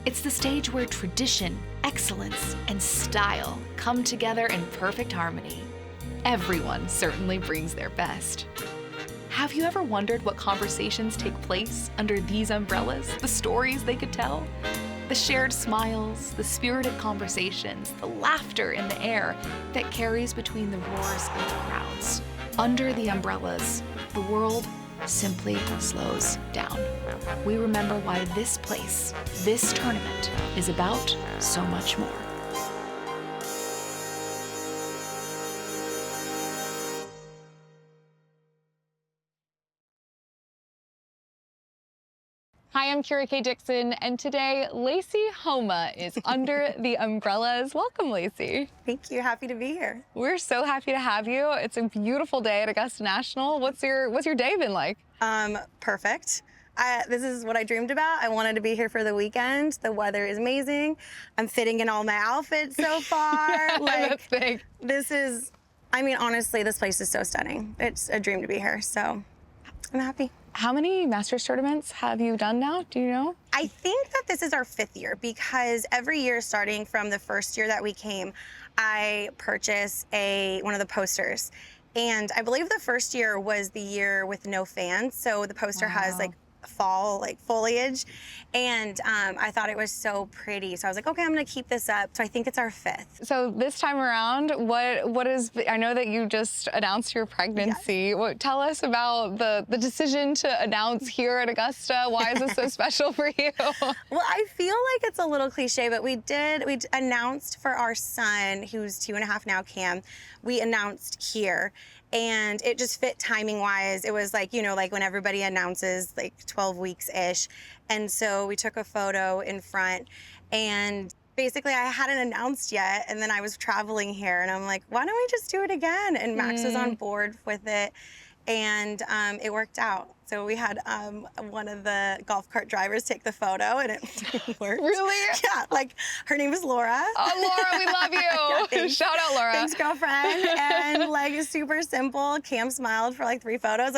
It's the stage where tradition, excellence, and style come together in perfect harmony. Everyone certainly brings their best. Have you ever wondered what conversations take place under these umbrellas, the stories they could tell? The shared smiles, the spirited conversations, the laughter in the air that carries between the roars of the crowds. Under the umbrellas, the world simply slows down. We remember why this place, this tournament, is about so much more. Hi, I'm Dixon, and today Lacy Homa is under the umbrellas. Welcome, Lacy. Thank you. Happy to be here. We're so happy to have you. It's a beautiful day at Augusta National. What's your day been like? Perfect. This is what I dreamed about. I wanted to be here for the weekend. The weather is amazing. I'm fitting in all my outfits so far. That's big. Honestly, this place is so stunning. It's a dream to be here, so I'm happy. How many Masters tournaments have you done now? Do you know? I think that this is our 5th year because every year, starting from the first year that we came, I purchase one of the posters. And I believe the first year was the year with no fans. So the poster has fall foliage, and I thought it was so pretty, so I was like, okay, I'm gonna keep this up. So I think it's our 5th. So this time around, what is, I know that you just announced your pregnancy. Yes. Tell us about the decision to announce here at Augusta. Why is this so special for you? Well, I feel like it's a little cliche, but we announced for our son, who's 2.5 now, Cam, we announced here. And it just fit timing wise. It was like, like when everybody announces 12 weeks-ish. And so we took a photo in front, and basically I hadn't announced yet. And then I was traveling here and I'm like, why don't we just do it again? And Max was on board with it, and it worked out. So we had one of the golf cart drivers take the photo, and it worked. Really? Yeah, her name is Laura. Oh, Laura, we love you. Yeah, shout out, Laura. Thanks, girlfriend. And super simple. Cam smiled for 3 photos.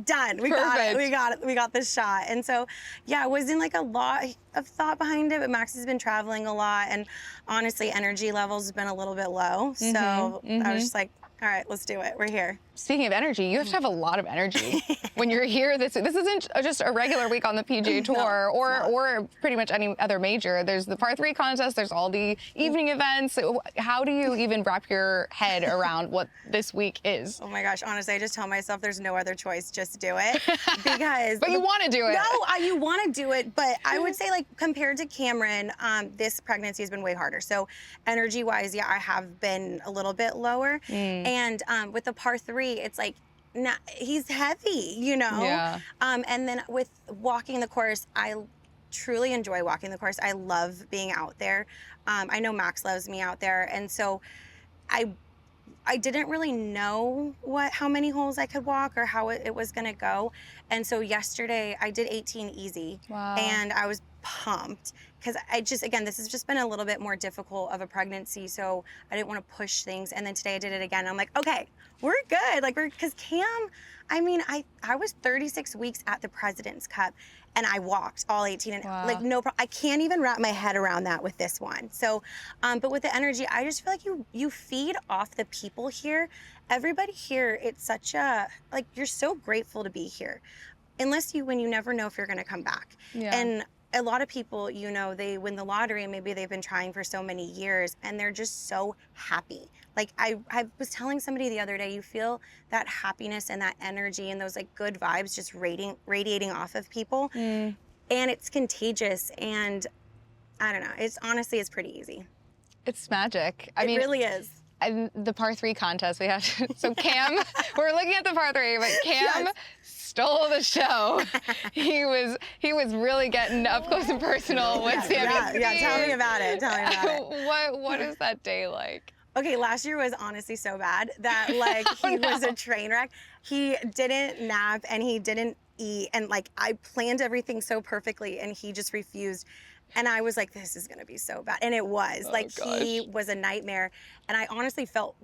Done. We got it. We got it. We got this shot. And so, yeah, it wasn't a lot of thought behind it, but Max has been traveling a lot, and honestly, energy levels has been a little bit low. So I was just like, all right, let's do it. We're here. Speaking of energy, you have to have a lot of energy when you're here. This isn't just a regular week on the PGA Tour or pretty much any other major. There's the par 3 contest. There's all the evening events. How do you even wrap your head around what this week is? Oh my gosh, honestly, I just tell myself there's no other choice. Just do it. Because but you want to do it. No, you want to do it. But I would say compared to Cameron, this pregnancy has been way harder. So energy-wise, yeah, I have been a little bit lower. And with the par 3, it's he's heavy, Yeah. And then with walking the course, I truly enjoy walking the course. I love being out there. I know Max loves me out there, and so I didn't really know how many holes I could walk or how it was gonna go. And so yesterday I did 18 easy. Wow. And I was pumped because this has just been a little bit more difficult of a pregnancy, so I didn't want to push things. And then today I did it again. I'm like, okay, we're good. Because Cam, I was 36 weeks at the President's Cup, and I walked all 18, and Wow. no problem. I can't even wrap my head around that with this one. So, but with the energy, I just feel like you feed off the people here. Everybody here, it's such a, you're so grateful to be here, when you never know if you're going to come back. Yeah. And a lot of people, they win the lottery, and maybe they've been trying for so many years, and they're just so happy. I was telling somebody the other day, you feel that happiness and that energy and those good vibes just radiating off of people. And it's contagious, and I don't know, it's pretty easy. It's magic. It really is. And the par 3 contest we have, so Cam, we're looking at the par 3, but Cam stole the show. He was really getting up close and personal with Sammy. Yeah, tell me about it. What is that day like? Okay, last year was honestly so bad that he was a train wreck. He didn't nap and he didn't eat, and I planned everything so perfectly, and he just refused. And I was like, this is gonna be so bad. And it was. He was a nightmare. And I honestly felt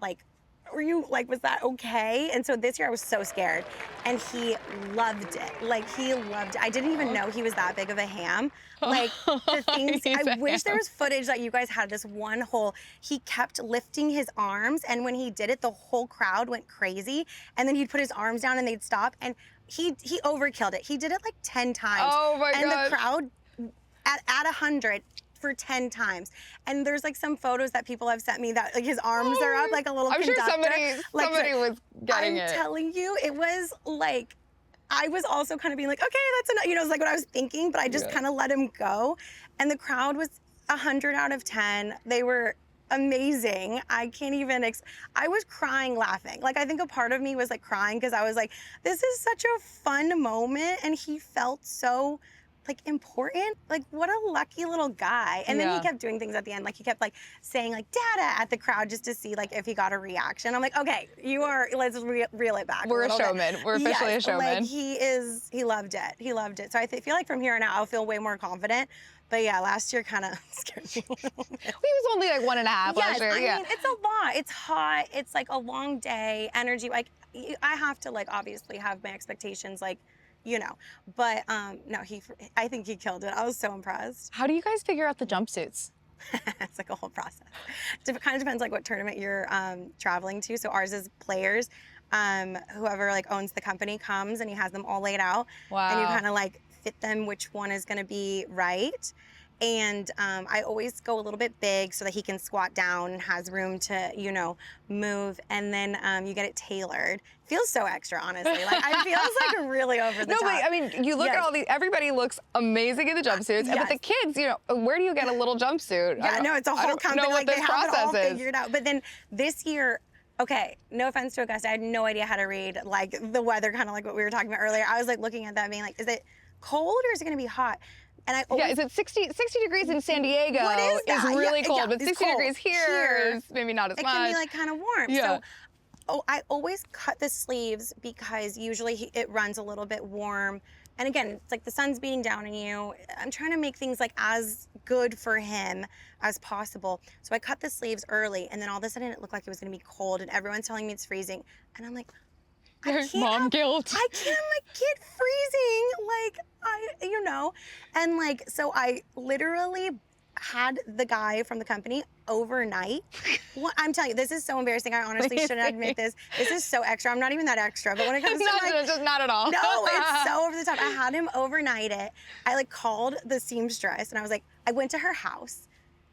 was that okay? And so this year I was so scared, and he loved it. Like, he loved it. I didn't even know he was that big of a ham. Like, the things, I wish there was footage that you guys had this one hole. He kept lifting his arms, and when he did it, the whole crowd went crazy, and then he'd put his arms down and they'd stop, and he overkilled it. He did it like 10 times. Oh my And gosh. the crowd at 100 for 10 times. And there's like some photos that people have sent me that like his arms are up like a little I'm conductor. sure somebody was getting it. I'm telling you, it was like, I was also kind of being like, okay, that's enough. You know, it's like what I was thinking, but I just kind of let him go. And the crowd was 100 out of 10. They were amazing. I can't even, I was crying laughing. Like, I think a part of me was like crying because I was like, this is such a fun moment. And he felt so like important. Like, what a lucky little guy. And then he kept doing things at the end. Like, he kept like saying like dada at the crowd just to see like if he got a reaction. I'm like, okay, let's reel it back. We're a showman. We're officially a showman. Like, he loved it. He loved it. So I feel like from here on out, I'll feel way more confident. But yeah, last year kind of scared me a little bit. He was only like 1.5 last year. I mean, it's a lot. It's hot. It's like a long day, energy. Like, I have to like obviously have my expectations like, you know, but no, I think he killed it. I was so impressed. How do you guys figure out the jumpsuits? It's like a whole process. It kind of depends like what tournament you're traveling to. So ours is players. Whoever like owns the company comes and he has them all laid out. Wow. And you kind of like fit them which one is going to be right. And I always go a little bit big so that he can squat down and has room to, you know, move. And then you get it tailored. Feels so extra, honestly. Like, I feel like really over the top. No, but I mean, you look at all these, everybody looks amazing in the jumpsuits. But the kids, you know, where do you get a little jumpsuit? Yeah, no, it's a whole company. I don't know like, what they this have it all process is. figured out. But then this year, okay, no offense to Augusta, I had no idea how to read like the weather, kind of like what we were talking about earlier. I was like looking at that being like, is it cold or is it going to be hot? And I always, is it 60 degrees in San Diego? What is that? Really cold, but it's 60 cold. degrees here is maybe not as much. It can be like kind of warm. Yeah. So I always cut the sleeves because usually it runs a little bit warm. And again, it's like the sun's beating down on you. I'm trying to make things like as good for him as possible. So I cut the sleeves early, and then all of a sudden it looked like it was going to be cold, and everyone's telling me it's freezing. And I'm like, There's mom guilt. I can't have my kid freezing. Like, you know. And like, so I literally had the guy from the company overnight. I'm telling you, this is so embarrassing. I honestly shouldn't admit this. This is so extra. I'm not even that extra. But when it comes to just not at all. No, it's so over the top. I had him overnight it. I like called the seamstress and I was like, I went to her house.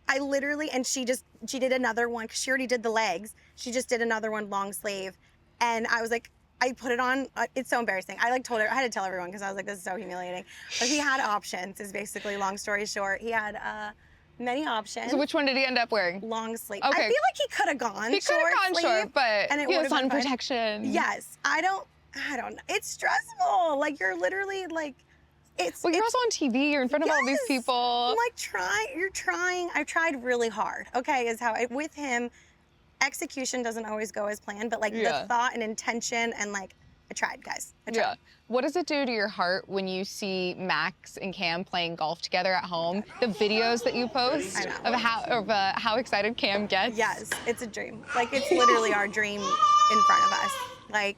I literally, and she did another one because she already did the legs. She just did another one long sleeve. And I was like, I put it on, it's so embarrassing. I like told her, I had to tell everyone because I was like, this is so humiliating. But he had options is basically long story short. He had many options. So which one did he end up wearing? Long sleeve. Okay. I feel like he could have gone He could have gone short, but and it he has would've been sun fine. protection. Yes. I don't know. It's stressful. Like, you're literally like, Well, you're also on TV. You're in front of all these people. I'm like, you're trying. I tried really hard. Okay, is how with him, execution doesn't always go as planned, but like the thought and intention and like, I tried, guys. I tried. Yeah. What does it do to your heart when you see Max and Cam playing golf together at home? The videos that you post of how excited Cam gets. Yes, it's a dream. Like, it's literally our dream in front of us. Like,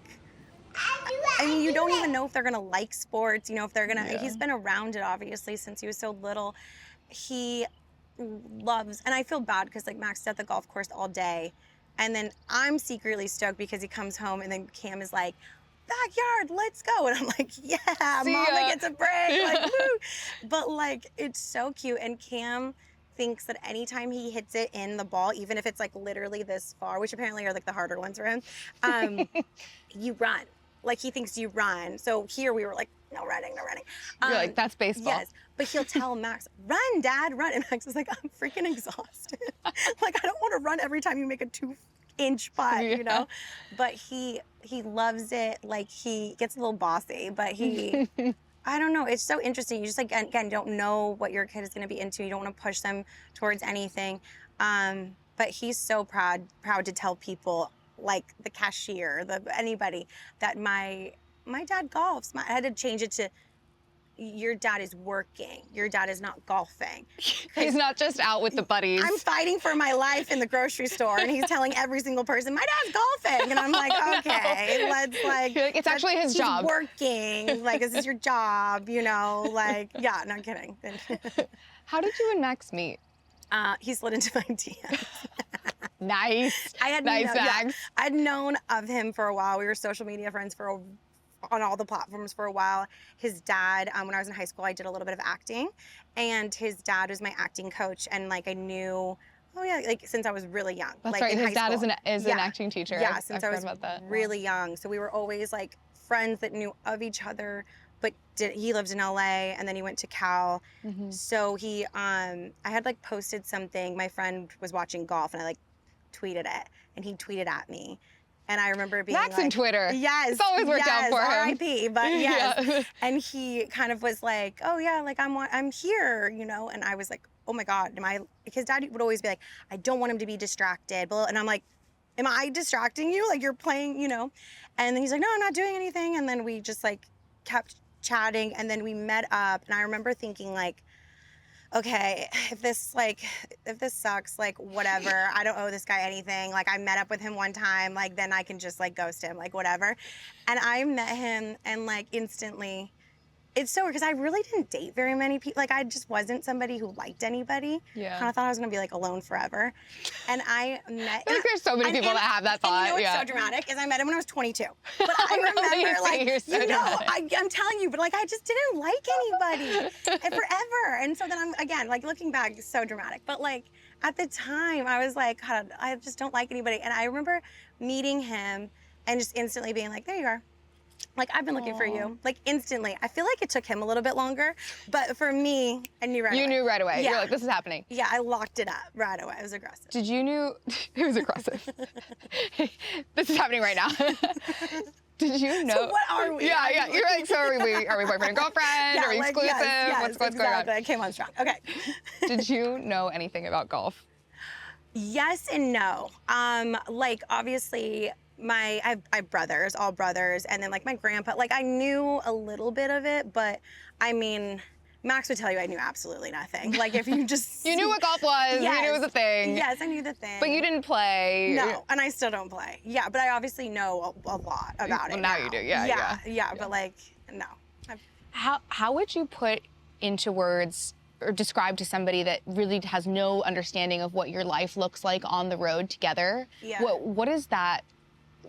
I mean, you don't even know if they're gonna like sports. You know, if they're gonna. He's been around it obviously since he was so little. He loves, and I feel bad because like Max is at the golf course all day, and then I'm secretly stoked because he comes home and then Cam is like, backyard, let's go. And I'm like, yeah, mama gets a break. Like, woo. But like, it's so cute. And Cam thinks that anytime he hits it in the ball, even if it's like literally this far, which apparently are like the harder ones for him, you run. Like, he thinks you run. So here we were like, no running, no running. You're like, that's baseball. Yes, but he'll tell Max, run, Dad, run. And Max is like, I'm freaking exhausted. Like, I don't want to run every time you make a 2-inch putt, you know? But he loves it. Like, he gets a little bossy, but he, I don't know. It's so interesting. You just, like, again, don't know what your kid is going to be into. You don't want to push them towards anything. But he's so proud to tell people, like the cashier, anybody, that my dad golfs. I had to change it to, your dad is working. Your dad is not golfing. He's not just out with the buddies. I'm fighting for my life in the grocery store, and he's telling every single person, my dad's golfing. And I'm like, okay, let's like. You're like, it's actually his job. He's working. Like, this is your job, you know? Like, yeah, not kidding. How did you and Max meet? He slid into my DMs. Nice. Nice, Max. I'd known of him for a while. We were social media friends on all the platforms for a while. His dad, when I was in high school, I did a little bit of acting, and his dad was my acting coach, and like I knew, oh yeah, like since I was really young. That's like, right. His dad is an Yeah. acting teacher. Yeah, I've since I was really young. So we were always like friends that knew of each other. But he lived in LA, and then he went to Cal. So I had like posted something. My friend was watching golf, and I like tweeted it, and he tweeted at me. And I remember being Max like, and Twitter. Yes. It's always worked out for him. R.I.P. But yes. Yeah. And he kind of was like, oh yeah, like I'm here, you know? And I was like, oh my God, his dad would always be like, I don't want him to be distracted. And I'm like, am I distracting you? Like you're playing, you know? And then he's like, no, I'm not doing anything. And then we just like kept chatting, and then we met up, and I remember thinking like, okay, if this sucks, like whatever, I don't owe this guy anything. Like I met up with him one time, like then I can just like ghost him, like whatever. And I met him, and like instantly, it's so weird because I really didn't date very many people. Like I just wasn't somebody who liked anybody. Yeah. Kind of thought I was gonna be like alone forever. And I met. I think there's so many people that have that thought. And you know what's yeah. so dramatic is I met him when I was 22. But I remember like, You're so dramatic. I'm telling you, but like I just didn't like anybody and forever. And so then I'm again like looking back, it's so dramatic. But like at the time I was like, God, I just don't like anybody. And I remember meeting him and just instantly being like, there you are. Like, I've been looking for you. Like, instantly. I feel like it took him a little bit longer, but for me, I knew right away. You knew right away. Yeah. You're like, this is happening. Yeah, I locked it up right away. It was aggressive. Did you knew, it was aggressive. This is happening right now. Did you know? So what are we? Yeah. You're like, so are we boyfriend and girlfriend? Yeah, are we like, exclusive? yes, what's exactly. going on? I came on strong. Okay. Did you know anything about golf? Yes and no. Like, obviously, I have brothers, all brothers, and then like my grandpa, like I knew a little bit of it, but I mean, Max would tell you I knew absolutely nothing. Like if you just You knew what golf was. Yes. You knew it was a thing. Yes, I knew the thing. But you didn't play. No, and I still don't play. Yeah, but I obviously know a lot about it. Well, now you do. Yeah. But like, no. How would you put into words or describe to somebody that really has no understanding of what your life looks like on the road together? Yeah. What is that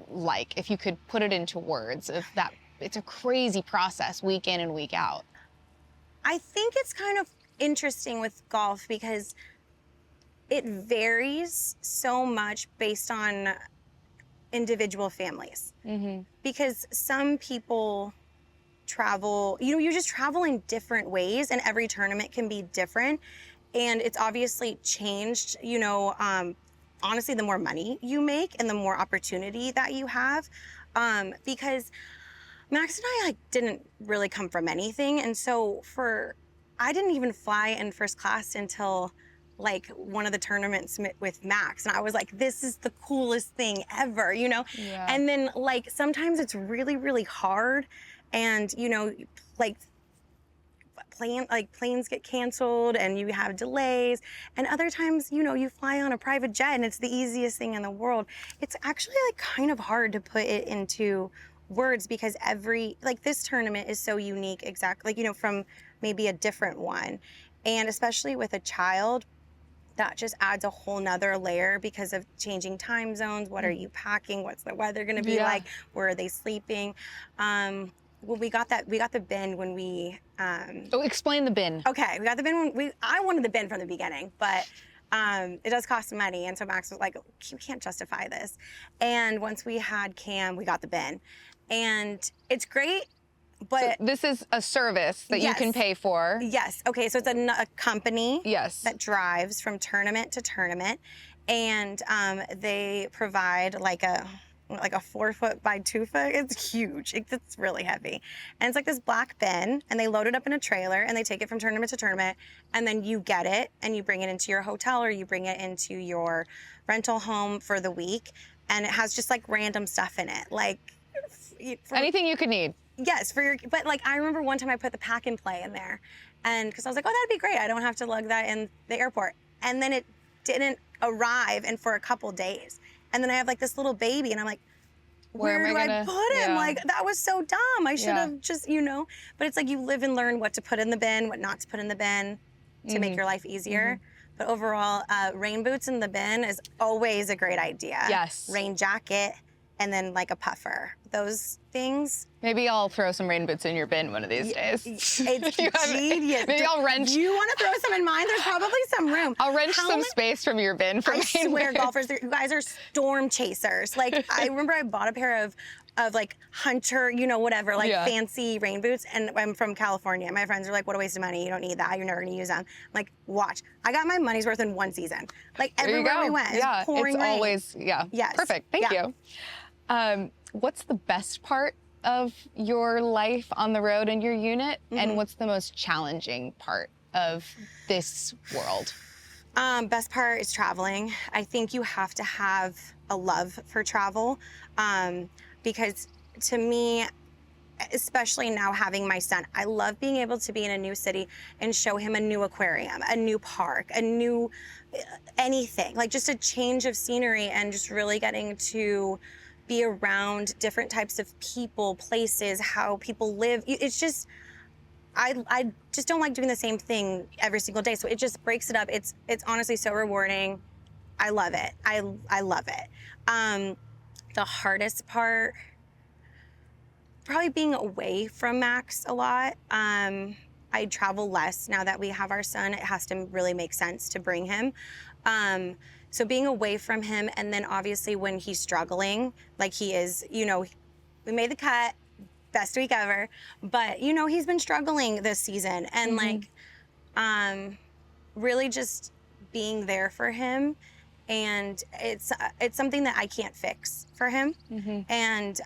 like, if you could put it into words? Of that, it's a crazy process week in and week out. I think it's kind of interesting with golf because it varies so much based on individual families. Mm-hmm. Because some people travel, you just travel in different ways, and every tournament can be different. And it's obviously changed, honestly, the more money you make and the more opportunity that you have. Because Max and I didn't really come from anything. And so I didn't even fly in first class until one of the tournaments with Max. And I was like, this is the coolest thing ever, Yeah. And then sometimes it's really, really hard. And, planes get canceled and you have delays. And other times, you fly on a private jet and it's the easiest thing in the world. It's actually kind of hard to put it into words because this tournament is so unique, exactly, from maybe a different one. And especially with a child, that just adds a whole nother layer because of changing time zones. What are you packing? What's the weather going to be like? Where are they sleeping? Well, we got the bin when we. Explain the bin. Okay, we got the bin when I wanted the bin from the beginning, but it does cost money, and so Max was like, "You can't justify this." And once we had Cam, we got the bin, and it's great. But so this is a service that you can pay for. Yes. Okay. So it's a company. Yes. That drives from tournament to tournament, and they provide like a 4 foot by 2 foot. It's huge. It's really heavy. And it's this black bin, and they load it up in a trailer and they take it from tournament to tournament, and then you get it and you bring it into your hotel or you bring it into your rental home for the week. And it has just random stuff in it. Anything you could need. Yes, but like I remember one time I put the pack and play in there, and because I was like, oh, that'd be great. I don't have to lug that in the airport. And then it didn't arrive, and for a couple days. And then I have like this little baby, and I'm like, where do I put him? Yeah. Like, that was so dumb. I should have just, but it's like you live and learn what to put in the bin, what not to put in the bin to make your life easier. But overall, rain boots in the bin is always a great idea. Yes. Rain jacket, and then like a puffer. Those things. Maybe I'll throw some rain boots in your bin one of these days. It's genius. Maybe I'll wrench. Do you want to throw some in mine? There's probably some room. I'll wrench some space from your bin for I rain swear, boots. golfers, you guys are storm chasers. Like, I remember I bought a pair of like hunter, whatever, like fancy rain boots. And I'm from California. My friends are like, what a waste of money. You don't need that. You're never going to use them. I'm like, watch. I got my money's worth in one season. Like, everywhere we went, it was pouring rain. Always, yes. Perfect. Thank you. What's the best part of your life on the road in your unit? And what's the most challenging part of this world? Best part is traveling. I think you have to have a love for travel because to me, especially now having my son, I love being able to be in a new city and show him a new aquarium, a new park, a new anything, like just a change of scenery and just really getting to be around different types of people, places, how people live. It's just, I just don't like doing the same thing every single day. So it just breaks it up. It's honestly so rewarding. I love it. I love it. The hardest part, probably being away from Max a lot. I travel less now that we have our son. It has to really make sense to bring him. So being away from him, and then obviously when he's struggling, like he is, we made the cut, best week ever, but he's been struggling this season, and like, really just being there for him, and it's something that I can't fix for him, and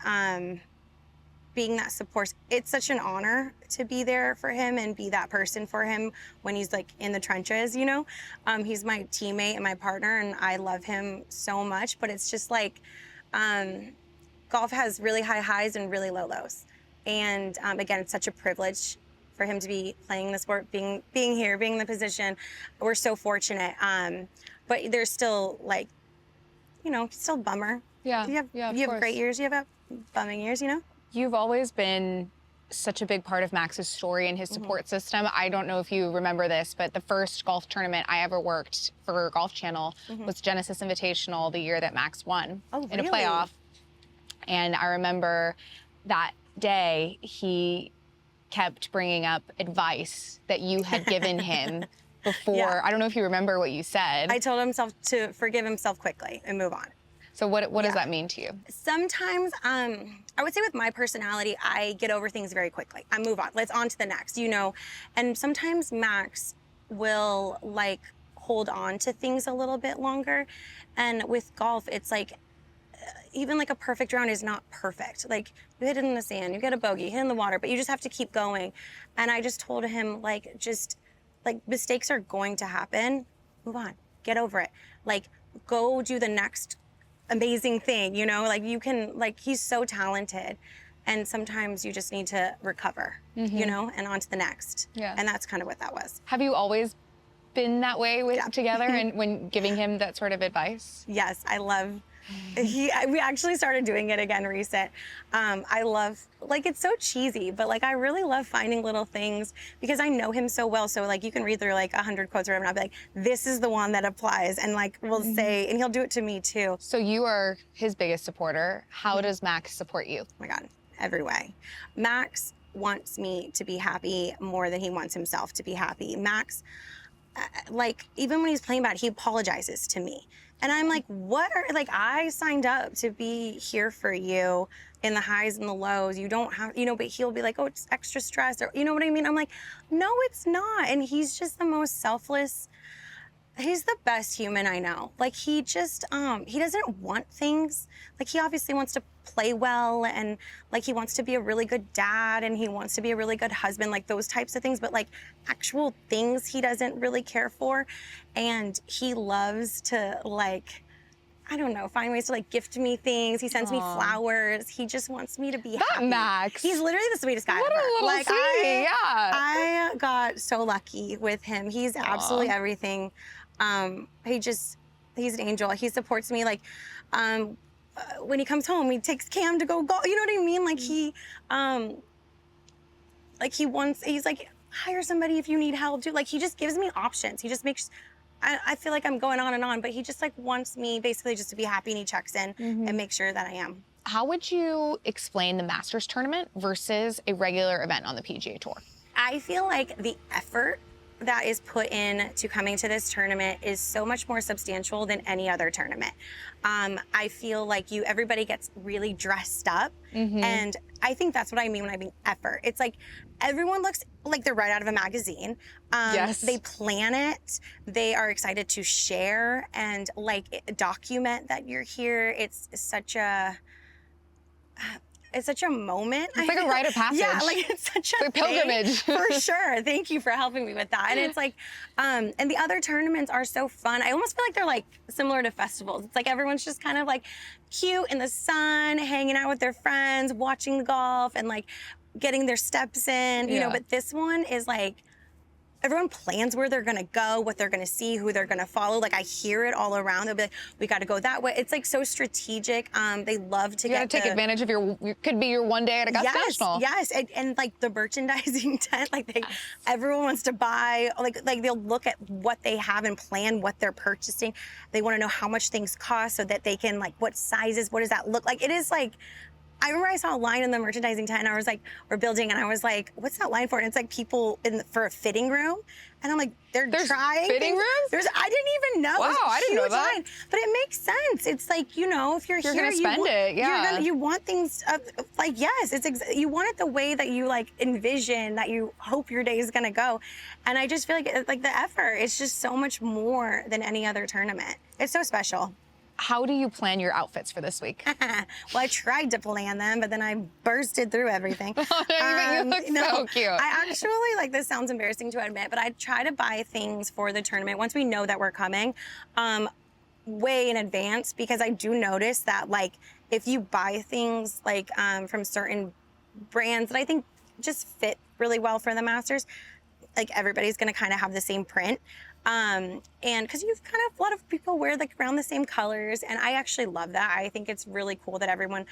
being that support. It's such an honor to be there for him and be that person for him when he's like in the trenches, He's my teammate and my partner, and I love him so much, but it's just like, golf has really high highs and really low lows. And again, it's such a privilege for him to be playing the sport, being here, being in the position. We're so fortunate. But there's still like, still bummer. Yeah. You have great years, you have bumming years, You've always been such a big part of Max's story and his support system. I don't know if you remember this, but the first golf tournament I ever worked for Golf Channel was Genesis Invitational, the year that Max won in a playoff. And I remember that day he kept bringing up advice that you had given him before. I don't know if you remember what you said. I told himself to forgive himself quickly and move on. So what does that mean to you? Sometimes, I would say with my personality, I get over things very quickly. I move on. Let's on to the next, And sometimes Max will like hold on to things a little bit longer. And with golf, it's like, even like a perfect round is not perfect. Like you hit it in the sand, you get a bogey, hit in the water, but you just have to keep going. And I just told him mistakes are going to happen. Move on, get over it. Like go do the next amazing thing, like you can, like he's so talented, and sometimes you just need to recover, and on to the next. And that's kind of what that was. Have you always been that way together and when giving him that sort of advice? Yes, I love. We actually started doing it again recent. I love, like, it's so cheesy, but like I really love finding little things because I know him so well. So like you can read through like 100 quotes or whatever, and I'll be like, this is the one that applies, and like we'll say, and he'll do it to me too. So you are his biggest supporter. How does Max support you? Oh my God, every way. Max wants me to be happy more than he wants himself to be happy. Max, like even when he's playing bad, he apologizes to me. And I'm like, I signed up to be here for you in the highs and the lows. You don't have, but he'll be like, oh, it's extra stress, or you know what I mean? I'm like, no, it's not. And he's just the most selfless. He's the best human I know. Like he just, he doesn't want things. Like he obviously wants to play well, and like he wants to be a really good dad, and he wants to be a really good husband, like those types of things, but like actual things he doesn't really care for. And he loves to like I don't know, find ways to like gift me things. He sends me flowers. He just wants me to be happy. Max. He's literally the sweetest guy What ever. a little Like sweetie, yeah. I got so lucky with him. He's absolutely everything. He's an angel. He supports me like when he comes home, he takes Cam to go golf. You know what I mean? Like he's like, hire somebody if you need help. Dude, like he just gives me options. He just makes, I feel like I'm going on and on, but he just like wants me basically just to be happy, and he checks in and makes sure that I am. How would you explain the Masters tournament versus a regular event on the PGA Tour? I feel like the effort that is put in to coming to this tournament is so much more substantial than any other tournament. I feel like everybody gets really dressed up, and I think that's what I mean when I mean effort. It's like everyone looks like they're right out of a magazine. Yes. They plan it. They are excited to share and like document that you're here. It's such a moment. It's like a rite of passage. Yeah, like it's such a pilgrimage. For sure. Thank you for helping me with that. And it's like, and the other tournaments are so fun. I almost feel like they're like similar to festivals. It's like everyone's just kind of like cute in the sun, hanging out with their friends, watching the golf, and like getting their steps in, you know. But this one is like, everyone plans where they're gonna go, what they're gonna see, who they're gonna follow. Like I hear it all around. They'll be like, we gotta go that way. It's like so strategic. They love to take advantage of could be your one day at Augusta National. Yes, and like the merchandising tent, like everyone wants to buy, like they'll look at what they have and plan what they're purchasing. They wanna know how much things cost so that they can like, what sizes, what does that look like? It is like, I remember I saw a line in the merchandising tent, and I was like, we're building, and I was like, what's that line for? And it's like people for a fitting room. And I'm like, there's trying fitting rooms? I didn't even know. Wow, I didn't know that. Line. But it makes sense. It's like, you know, if you're here, gonna spend it, yeah. You want things like, yes, you want it the way that you like envision, that you hope your day is gonna go. And I just feel like the effort is just so much more than any other tournament. It's so special. How do you plan your outfits for this week? Well, I tried to plan them, but then I bursted through everything. You look so cute. I actually, like, this sounds embarrassing to admit, but I try to buy things for the tournament once we know that we're coming, way in advance, because I do notice that, like, if you buy things, like, from certain brands that I think just fit really well for the Masters, like, everybody's gonna kind of have the same print. And because a lot of people wear like around the same colors, and I actually love that. I think it's really cool that everyone,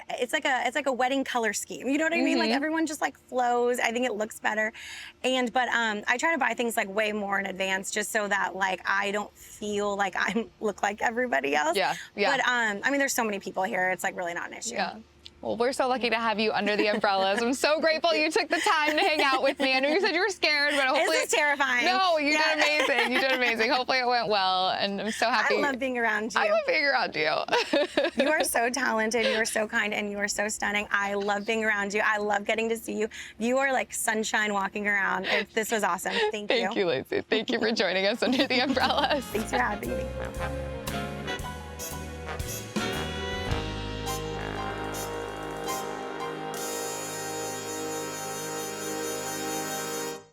it's like a wedding color scheme. You know what I mean? Like everyone just like flows. I think it looks better. But I try to buy things like way more in advance, just so that like I don't feel like I look like everybody else. Yeah. But I mean, there's so many people here. It's like really not an issue. Yeah. Well, we're so lucky to have you under the umbrellas. I'm so grateful you took the time to hang out with me. I know you said you were scared, but hopefully... This is terrifying. No, you did amazing. You did amazing. Hopefully it went well, and I'm so happy. I love being around you. I love being around you. You are so talented. You are so kind, and you are so stunning. I love being around you. I love getting to see you. You are like sunshine walking around. This was awesome. Thank you. Thank you, Lacey. Thank you for joining us under the umbrellas. Thanks for having me.